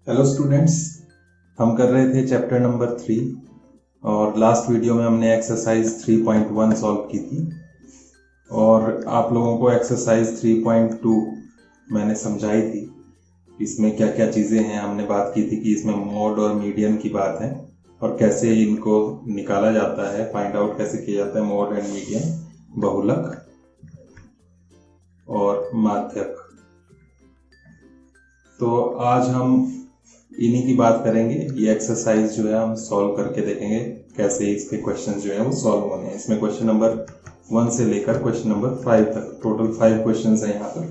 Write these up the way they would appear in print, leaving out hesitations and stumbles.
Hello students, हम कर रहे थे चैप्टर नंबर 3 और लास्ट वीडियो में हमने एक्सरसाइज 3.1 सॉल्व की थी और आप लोगों को एक्सरसाइज 3.2 मैंने समझाई थी। इसमें क्या क्या चीज़ें हैं हमने बात की थी कि इसमें मोड और मीडियन की बात है और कैसे इनको निकाला जाता है, फाइंड आउट कैसे किया जाता है मोड एंड मीडियन, बहुलक और माध्यक। तो आज हम इन्हीं की बात करेंगे। ये एक्सरसाइज जो है हम सॉल्व करके देखेंगे कैसे इसके क्वेश्चंस जो है वो सॉल्व होने हैं। इसमें क्वेश्चन नंबर 1 से लेकर क्वेश्चन नंबर 5 तक टोटल 5 क्वेश्चंस हैं यहाँ पर।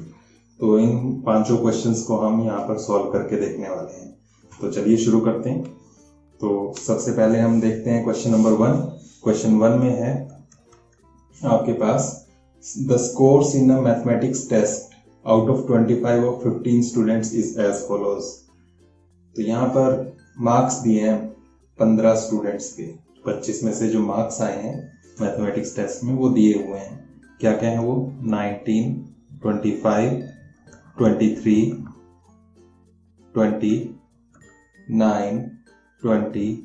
तो इन पांचों क्वेश्चंस को हम यहाँ पर सॉल्व करके देखने वाले हैं। तो चलिए शुरू करते हैं। तो सबसे पहले हम देखते हैं क्वेश्चन नंबर 1। क्वेश्चन 1 में है आपके पास the scores in a mathematics test out of 25 और 15 स्टूडेंट्स इज एज फॉलोज। तो यहाँ पर मार्क्स दिए हैं 15 स्टूडेंट्स के। 25 में से जो मार्क्स आए हैं मैथमेटिक्स टेस्ट में वो दिए हुए हैं। क्या क्या है वो? 19, 25, 23, 20, 9, 20,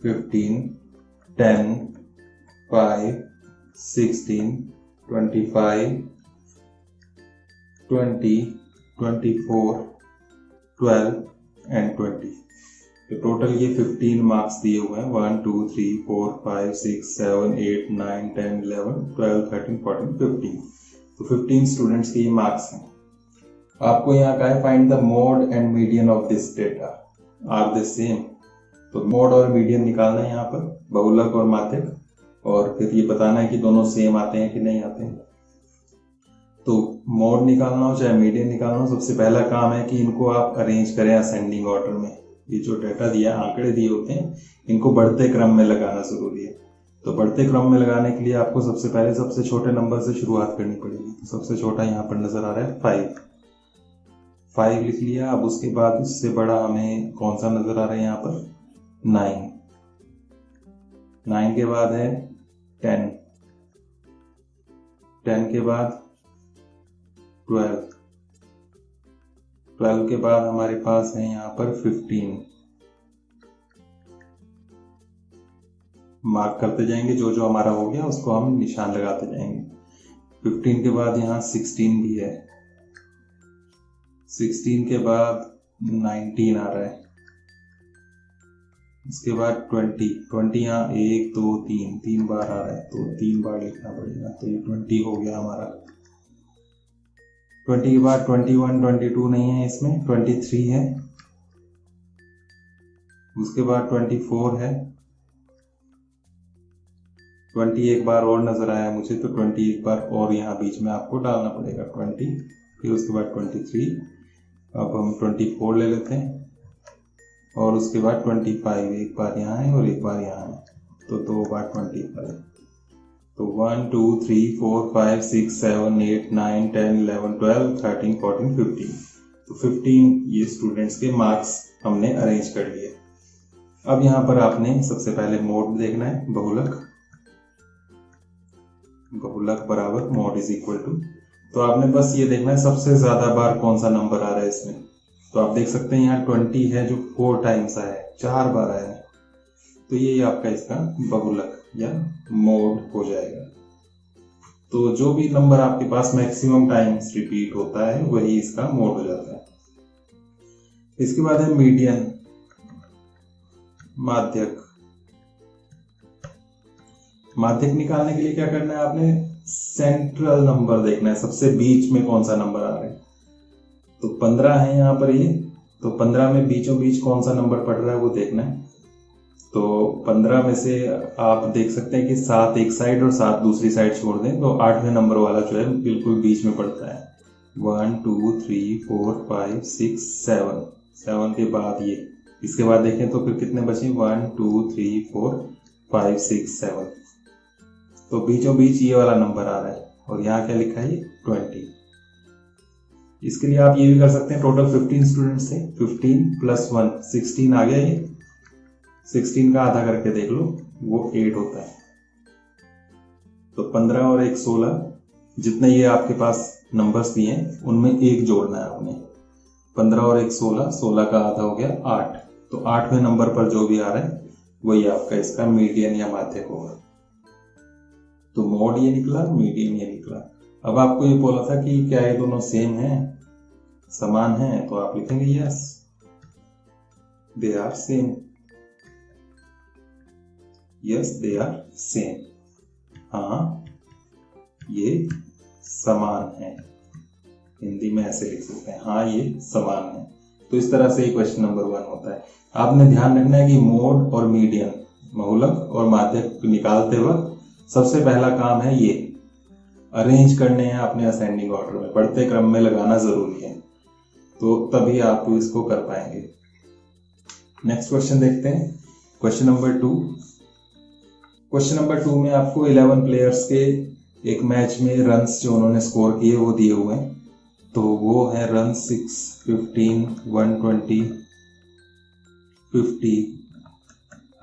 15, 10, 5, 16, 25, 20, 24, 12 एंड 20। तो टोटल ये 15 मार्क्स दिए हुए हैं। 1 2 3 4 5 6 7 8 9 10 11 12 13 14 15। तो 15 स्टूडेंट्स के ये मार्क्स हैं। आपको यहाँ का है find the mode and median of this data are the same. तो मोड और मीडियन निकालना है यहाँ पर, बहुलक और माध्यक, और फिर ये बताना है कि दोनों सेम आते हैं कि नहीं आते हैं। तो मोड निकालना हो चाहे मीडियन निकालना हो, सबसे पहला काम है कि इनको आप अरेंज करें असेंडिंग ऑर्डर में। ये जो डेटा दिया, आंकड़े दिए होते हैं, इनको बढ़ते क्रम में लगाना जरूरी है। तो बढ़ते क्रम में लगाने के लिए आपको सबसे पहले सबसे छोटे नंबर से शुरुआत करनी पड़ेगी। तो सबसे छोटा यहाँ पर नजर आ रहा है 5 लिख लिया। अब उसके बाद उससे बड़ा हमें कौन सा नजर आ रहा है यहाँ पर? 9 के बाद है 10 के बाद 12 के बाद हमारे पास है यहाँ पर 15। मार्क करते जाएंगे, जो जो हमारा हो गया उसको हम निशान लगाते जाएंगे। 15 के बाद यहाँ 16 भी है। 16 के बाद 19 आ रहा है। उसके बाद 20 यहाँ 1 2 3 बार आ रहा है, तो 3 बार लिखना पड़ेगा। तो ये 20 हो गया हमारा। 20 के बाद 21 22 नहीं है, इसमें 23 है। उसके बाद 24 है। 20 एक बार और नजर आया मुझे, तो 20 एक बार और यहाँ बीच में आपको डालना पड़ेगा 20। फिर उसके बाद 23। अब हम 24 ले लेते हैं और उसके बाद 25 एक बार यहाँ है और एक बार यहाँ है, तो 2 बार 25। तो 1 2 3 4 5 6 7 8 9 10 11 12 13 14 15। तो 15 ये स्टूडेंट्स के मार्क्स हमने अरेंज कर लिए। अब यहाँ पर आपने सबसे पहले मोड देखना है, बहुलक बराबर मोड इज इक्वल टू। तो आपने बस ये देखना है सबसे ज्यादा बार कौन सा नंबर आ रहा है इसमें। तो आप देख सकते हैं यहाँ 20 है जो 4 टाइम्स आया है, 4 बार आया है। तो ये आपका इसका बहुलक या मोड हो जाएगा। तो जो भी नंबर आपके पास मैक्सिमम टाइम्स रिपीट होता है वही इसका मोड हो जाता है। इसके बाद है मीडियन, माध्यक निकालने के लिए क्या करना है आपने? सेंट्रल नंबर देखना है, सबसे बीच में कौन सा नंबर आ रहा है। तो 15 है यहाँ पर ये, तो 15 में बीचों बीच कौन सा नंबर पड़ रहा है वो देखना है। तो 15 में से आप देख सकते हैं कि 7 एक साइड और 7 दूसरी साइड छोड़ दें तो 8वें नंबर वाला जो है बिल्कुल बीच में पड़ता है। 1 2 3 4 5 6 7 के बाद ये, इसके बाद देखें तो फिर कितने बचे? 1 2 3 4 5 6 7। तो बीचों बीच ये वाला नंबर आ रहा है और यहाँ क्या लिखा है? 20। इसके लिए आप ये भी कर सकते हैं, टोटल 15 स्टूडेंट्स थे, 15 + 1 16 आ गया। ये 16 का आधा करके देख लो, वो 8 होता है। तो 15 और 1 16, जितने ये आपके पास नंबर्स दिए हैं उनमें 1 जोड़ना है आपने। 15 और 1 16, 16 का आधा हो गया 8। तो 8वें नंबर पर जो भी आ रहा है वही आपका इसका मीडियन या माध्यक होगा। तो मोड ये निकला, मीडियन ये निकला। अब आपको ये बोला था कि क्या ये दोनों सेम हैं, समान हैं, तो आप लिखेंगे yes they are same, yes they are same, हाँ ये समान है। हिंदी में ऐसे लिख सकते हैं, हाँ ये समान है। तो इस तरह से क्वेश्चन नंबर 1 होता है। आपने ध्यान रखना है कि मोड और मीडियन, बहुलक और माध्यक निकालते वक्त सबसे पहला काम है ये अरेंज करने हैं अपने असेंडिंग ऑर्डर में, बढ़ते क्रम में लगाना जरूरी है, तो तभी आप इसको कर पाएंगे। नेक्स्ट क्वेश्चन देखते हैं, क्वेश्चन नंबर 2। क्वेश्चन नंबर 2 में आपको 11 प्लेयर्स के एक मैच में रन्स जो उन्होंने स्कोर किए वो दिए हुए हैं। तो वो है रन 6, 15, 120, 50,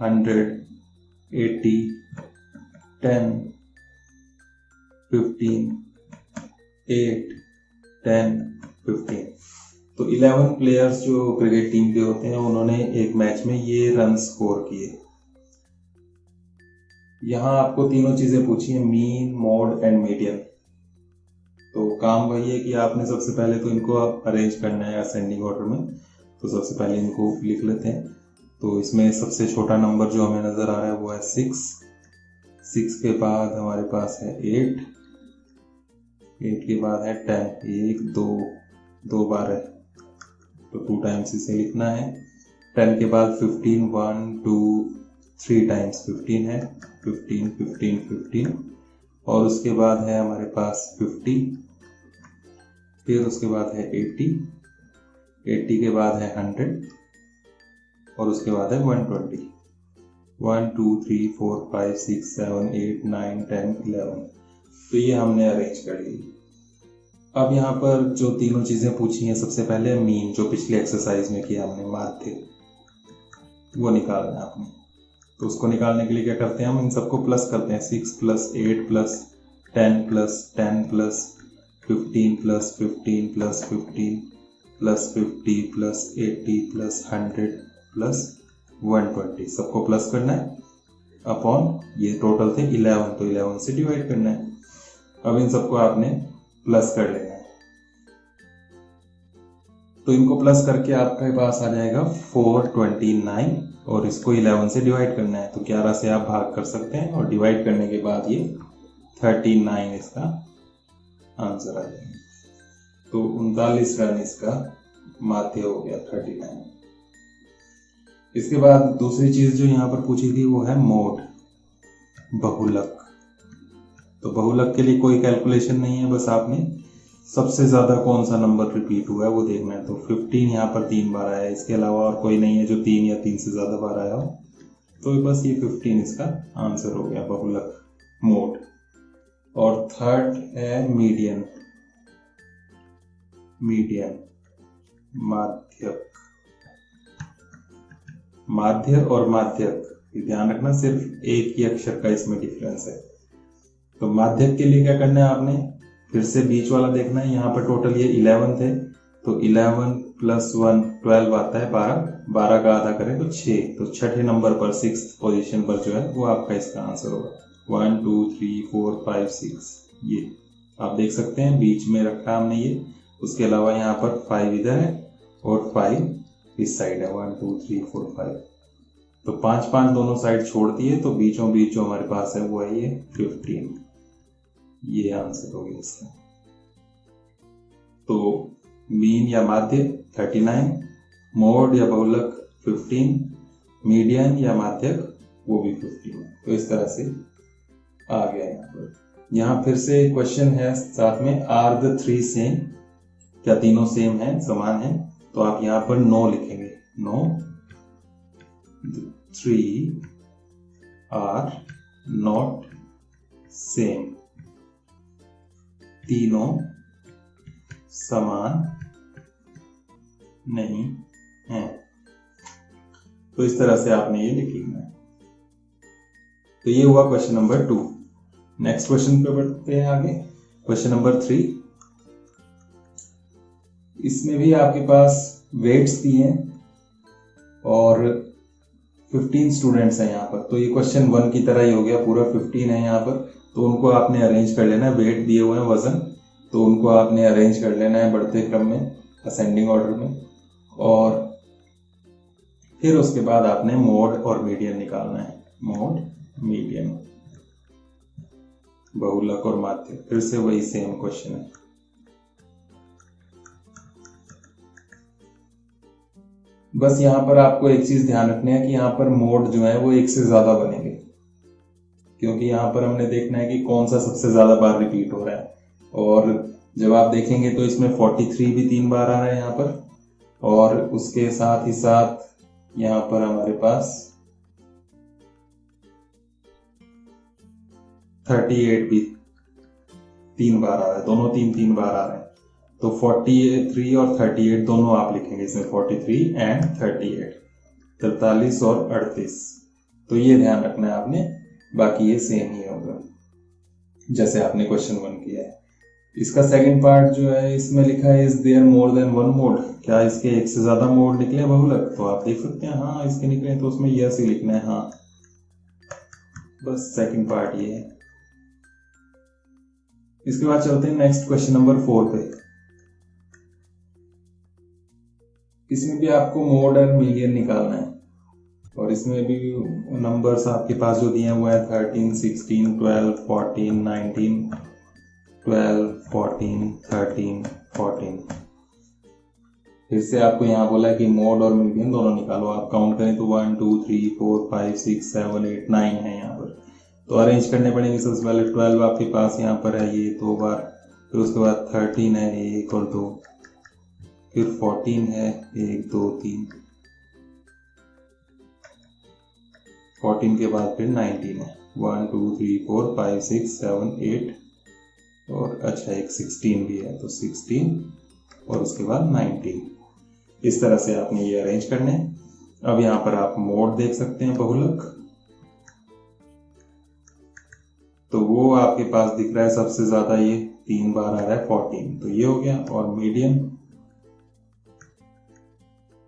100, 80, 10, 15, 8, 10, 15। तो 11 प्लेयर्स जो क्रिकेट टीम के होते हैं उन्होंने एक मैच में ये रन स्कोर किए। यहाँ आपको तीनों चीजें पूछी हैं, मीन, मोड एंड मीडियन। तो काम वही है कि आपने सबसे पहले तो इनको आप अरेंज करना है असेंडिंग ऑर्डर में। तो सबसे पहले इनको लिख लेते हैं। तो इसमें सबसे छोटा नंबर जो हमें नजर आ रहा है वो है 6। 6 के बाद हमारे पास है 8, 8 के बाद है 10, 1 2 2 बार है तो 2 टाइम्स इसे लिखना है। 10 के बाद 15, 1 2 3 टाइम्स 15 है, 15 15 15। और उसके बाद है हमारे पास 50, फिर उसके बाद है 80, 80 के बाद है 100 और उसके बाद है 120। 1 2 3 4 5 6 7 8 9 10 11। तो ये हमने अरेंज कर ली। अब यहाँ पर जो तीनों चीजें पूछी हैं, सबसे पहले मीन जो पिछली एक्सरसाइज में किया हमने, माध्य, वो निकालना है आपने। तो उसको निकालने के लिए क्या करते हैं, हम इन सबको प्लस करते हैं। 6 plus 8 plus 10 plus 10 plus 15 plus 15 plus 15 plus 50 plus 80 plus 100 plus 120, सबको प्लस करना है अपॉन, ये टोटल थे 11 तो 11 से डिवाइड करना है। अब इन सबको आपने प्लस कर लेना है। तो इनको प्लस करके आपके पास आ जाएगा 429 और इसको 11 से डिवाइड करना है। तो 11 से आप भाग कर सकते हैं और डिवाइड करने के बाद ये 39 इसका आंसर आ जाएगा। तो 39 रन इसका माध्य हो गया, 39। इसके बाद दूसरी चीज जो यहाँ पर पूछी थी वो है मोड, बहुलक। तो बहुलक के लिए कोई कैलकुलेशन नहीं है, बस आपने सबसे ज्यादा कौन सा नंबर रिपीट हुआ है वो देखना है। तो 15 यहाँ पर 3 बार आया है, इसके अलावा और कोई नहीं है जो 3 या 3 से ज्यादा बार आया हो। तो बस ये 15 इसका आंसर हो गया, बहुलक, मोड। और थर्ड है मीडियन, मीडियन, माध्यक। माध्य और माध्यक, ध्यान रखना सिर्फ एक ही अक्षर का इसमें डिफरेंस है। तो माध्यक के लिए क्या करना है आपने, फिर से बीच वाला देखना है। यहाँ पर टोटल ये 11 थे, तो 11 प्लस 1 12 आता है 12, 12 का आधा करें तो 6। तो छठे नंबर पर 6th पोजीशन पर जो है वो आपका इसका आंसर होगा। 1 2 3 4 5 6, ये आप देख सकते हैं बीच में रखा हमने ये। उसके अलावा यहाँ पर 5 इधर है और 5 इस साइड है, 1 2 3 4 5। तो 5 5 दोनों साइड छोड़ दिए, तो बीचों बीच जो हमारे पास है वो है ये 15। ये आंसर हो गया इसका। तो मीन या माध्य 39, मोड या बहुलक 15, मीडियन या माध्यक वो भी 15। तो इस तरह से आ गया यहाँ पर। यहाँ फिर से क्वेश्चन है साथ में, आर द 3 सेम, क्या तीनों सेम है, समान है? तो आप यहाँ पर नो लिखेंगे, नो 3 आर नॉट सेम, तीनों समान नहीं हैं। तो इस तरह से आपने ये लिख लेना है। तो ये हुआ क्वेश्चन नंबर 2। नेक्स्ट क्वेश्चन पे बढ़ते हैं आगे, क्वेश्चन नंबर 3। इसमें भी आपके पास वेट्स दिए हैं और 15 स्टूडेंट्स हैं यहाँ पर, तो ये क्वेश्चन 1 की तरह ही हो गया, पूरा 15 है यहाँ पर, तो उनको आपने अरेंज कर लेना है। वेट दिए हुए हैं, वजन, तो उनको आपने अरेंज कर लेना है बढ़ते क्रम में, असेंडिंग ऑर्डर में, और फिर उसके बाद आपने मोड और मीडियन निकालना है। मोड, मीडियन, बहुलक और माध्य, फिर से वही सेम क्वेश्चन है। बस यहाँ पर आपको एक चीज ध्यान रखनी है कि यहाँ पर मोड जो है वो एक से ज्यादा बनेंगे, क्योंकि यहाँ पर हमने देखना है कि कौन सा सबसे ज्यादा बार रिपीट हो रहा है। और जब आप देखेंगे तो इसमें 43 भी 3 बार आ रहा है यहाँ पर, और उसके साथ ही साथ यहाँ पर हमारे पास 38 भी 3 बार आ रहा है, दोनों 3 बार आ रहे हैं। तो 43 और 38 दोनों आप लिखेंगे इसमें, 43 एंड 38, 43 और 38, तो ये ध्यान रखना है आपने, बाकी ये सेम ही होगा जैसे आपने क्वेश्चन 1 किया है। इसका सेकंड पार्ट जो है, इसमें लिखा है is there more than one mode, क्या इसके एक से ज्यादा मोड निकले बहुलक, तो आप देख सकते हैं हाँ इसके निकले, तो उसमें यस ही लिखना है, हाँ। बस सेकंड पार्ट ये है। इसके बाद चलते हैं नेक्स्ट क्वेश्चन नंबर 4 पे। इसमें भी आपको मोड और मीडियन निकालना है, और इसमें भी नंबर्स आपके पास जो दिए हैं वो है 13, 16, 12, 14, 19, 12, 14, 13, 14। फिर से आपको यहाँ बोला है कि मोड और मीडियन दोनों निकालो। आप काउंट करें तो 1 2 3 4 5 6 7 8 9 है यहाँ पर, तो अरेंज करने पड़ेंगे। सबसे पहले 12 आपके पास यहाँ पर है, ये 2 बार, फिर उसके बाद 13 है 1 और 2, फिर 14 है 1 2 3, 14 के बाद फिर 19 है, 1 2 3 4 5 6 7 8, और अच्छा एक 16 भी है, तो 16 और उसके बाद 19। इस तरह से आपने ये अरेंज करने। अब यहाँ पर आप मोड देख सकते हैं बहुलक, तो वो आपके पास दिख रहा है सबसे ज्यादा, ये 3 बार आ रहा है 14, तो ये हो गया। और मीडियन,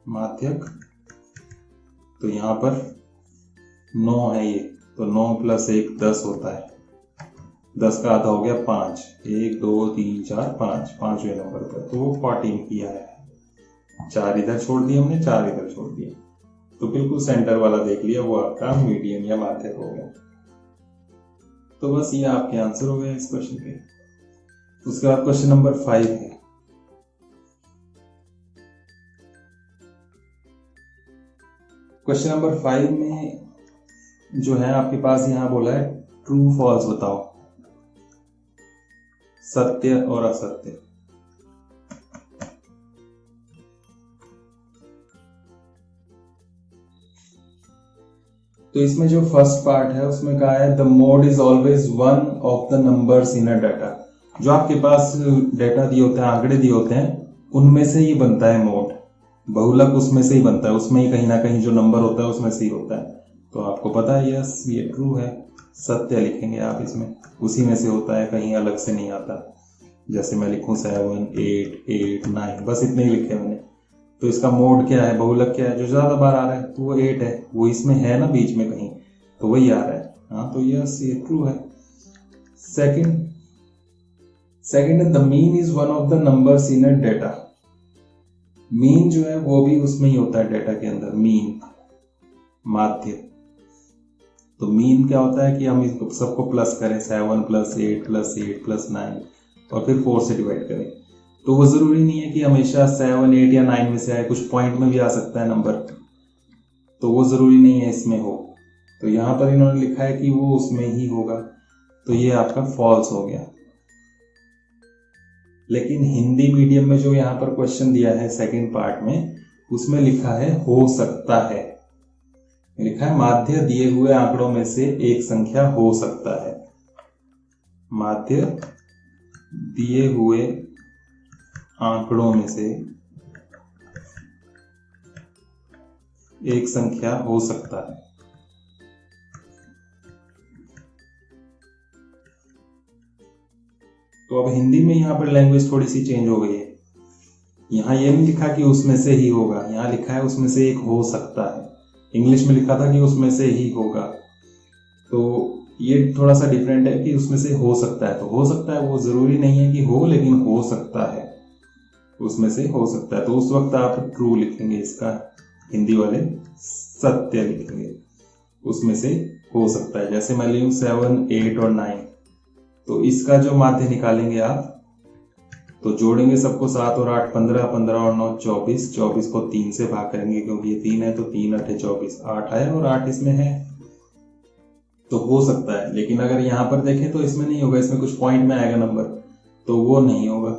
माध्यक, तो यहाँ पर 9 है ये, तो 9 + 1 10 होता है, 10 का आधा हो गया 5, 1 2 3 4 5, 5वें नंबर पर, तो वो 14 किया है। 4 इधर छोड़ दिए हमने, 4 इधर छोड़ दिए, तो बिल्कुल सेंटर वाला देख लिया, वो आपका मीडियन या माध्यक हो गया। तो बस ये आपके आंसर हो गए इस क्वेश्चन के। उसके बाद क्वेश्चन नंबर 5 है। क्वेश्चन नंबर 5 में जो है आपके पास यहाँ बोला है ट्रू फॉल्स बताओ, सत्य और असत्य। तो इसमें जो फर्स्ट पार्ट है उसमें कहा है the mode is always one of the numbers in a data. जो आपके पास डेटा दिए होते हैं, आंकड़े दिए होते हैं, उनमें से ही बनता है मोड, बहुलक उसमें से ही बनता है, उसमें ही कहीं ना कहीं जो नंबर होता है उसमें से ही होता है। तो आपको पता है यस ये ट्रू है, सत्य लिखेंगे आप इसमें, उसी में से होता है, कहीं अलग से नहीं आता। जैसे मैं लिखूं 7 8 8 9, बस इतने ही लिखे मैंने। तो इसका मोड क्या है, बहुलक क्या है, जो ज्यादा बार आ रहा है, तो वो 8 है, वो इसमें है ना बीच में कहीं, तो वही आ रहा है। हाँ तो यस ये ट्रू है। Second the mean is one of the numbers in a data. Mean जो है वो भी उसमें ही होता है डेटा के अंदर, मीन, माध्य। तो मीन क्या होता है कि हम इसको सबको प्लस करें, 7 + 8 + 8 + 9, और फिर 4 से डिवाइड करें। तो वो जरूरी नहीं है कि हमेशा 7 8 या 9 में से आए, कुछ पॉइंट में भी आ सकता है नंबर, तो वो जरूरी नहीं है इसमें हो। तो यहाँ पर इन्होंने लिखा है कि वो उसमें ही होगा, तो ये आपका फॉल्स हो गया। लेकिन हिंदी मीडियम में जो यहाँ पर क्वेश्चन दिया है सेकंड पार्ट में, उसमें लिखा है हो सकता है, लिखा है माध्य दिए हुए आंकड़ों में से एक संख्या हो सकता है। माध्य दिए हुए आंकड़ों में से एक संख्या हो सकता है। तो अब हिंदी में यहां पर लैंग्वेज थोड़ी सी चेंज हो गई है। यहाँ ये नहीं लिखा कि उसमें से ही होगा, यहाँ लिखा है उसमें से एक हो सकता है। इंग्लिश में लिखा था कि उसमें से ही होगा, तो ये थोड़ा सा डिफरेंट है कि उसमें से हो सकता है। तो हो सकता है वो जरूरी नहीं है कि हो, लेकिन हो सकता है, उसमें से हो सकता है। तो उस वक्त आप ट्रू लिखेंगे, इसका हिंदी वाले सत्य लिखेंगे, उसमें से हो सकता है। जैसे मैं लिखूं 7, 8 और 9, तो इसका जो माध्य निकालेंगे आप, तो जोड़ेंगे सबको 7 और 8 15, 15 और 9 24, 24 को 3 से भाग करेंगे क्योंकि ये 3 है, तो 3 8 24, 8 आया और 8 इसमें है, तो हो सकता है। लेकिन अगर यहाँ पर देखें तो इसमें नहीं होगा, इसमें कुछ पॉइंट में आएगा नंबर, तो वो नहीं होगा।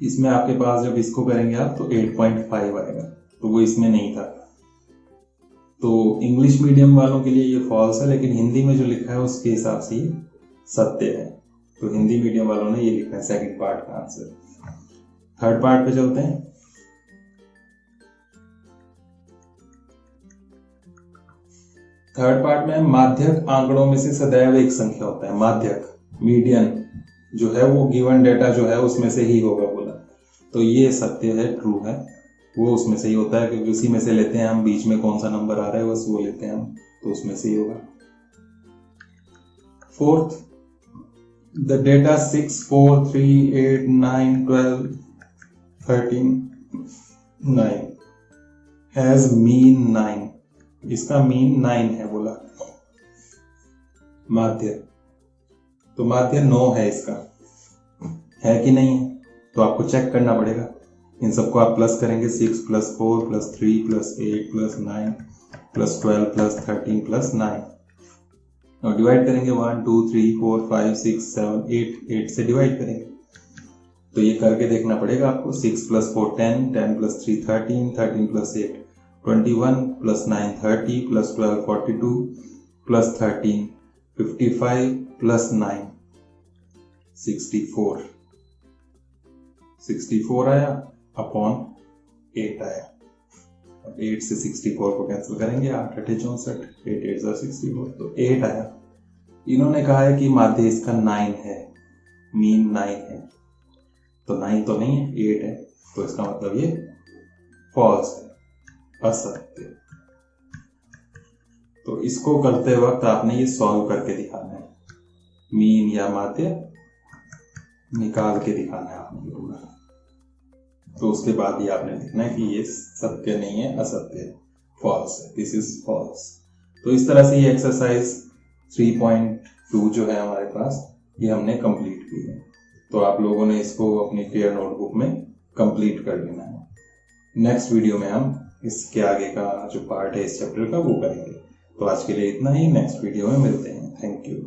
इसमें आपके पास जब इसको करेंगे आप तो 8.5 आएगा, तो वो इसमें नहीं था। तो इंग्लिश मीडियम वालों के लिए ये फॉल्स है, लेकिन हिंदी में जो लिखा है उसके हिसाब से ये सत्य है। तो हिंदी मीडियम वालों ने ये लिखा है सेकंड पार्ट का आंसर। थर्ड पार्ट पे चलते हैं। थर्ड पार्ट में माध्यक आंकड़ों में से सदैव एक संख्या होता है। माध्यक, मीडियन जो है वो गिवन डेटा जो है उसमें से ही होगा बोला, तो ये सत्य है, ट्रू है, वो उसमें से ही होता है क्योंकि उसी में से लेते हैं हम, बीच में कौन सा नंबर आ रहा है बस वो लेते हैं हम, तो उसमें से ही होगा। Fourth, the data 6, 4, 3, 8, 9, 12, 13, 9 has mean 9, इसका मीन 9 है बोला। माध्य, तो माध्य 9 है, इसका है कि नहीं है, तो आपको चेक करना पड़ेगा। इन सबको आप प्लस करेंगे, 6 + 4 + 3 + 8 + 9 + 12 + 13 + 9, और डिवाइड करेंगे 1 2 3 4 5 6 7 8, 8 से डिवाइड करेंगे। तो ये करके देखना पड़ेगा आपको। 6 + 4 10, 10 + 3 13, 13 + 8 21 + 9 30 + 12 42 + 13 55 + 9 64, 64 आया अपॉन 8 आया। 8 से 64 को कैंसिल करेंगे, 8 8 64, 8 8 64, तो 8 आया। इन्होंने कहा है कि माध्य इसका 9 है, मीन 9 है, तो 9 तो नहीं है, 8 है, तो इसका मतलब ये फॉल्स है, असत्य। तो इसको करते वक्त आपने ये सॉल्व करके दिखाना है, मीन या माध्य निकाल के दिखाना है आपने पूरा। तो उसके बाद ही आपने लिखना है कि ये सत्य नहीं है, असत्य है, फॉल्स है, दिस इज फॉल्स। तो इस तरह से ये एक्सरसाइज 3.2 जो है हमारे पास, ये हमने कंप्लीट की है। तो आप लोगों ने इसको अपनी फेयर नोटबुक में कंप्लीट कर लेना है। नेक्स्ट वीडियो में हम इसके आगे का जो पार्ट है इस चैप्टर का वो करेंगे। तो आज के लिए इतना ही, नेक्स्ट वीडियो में मिलते हैं। Thank you.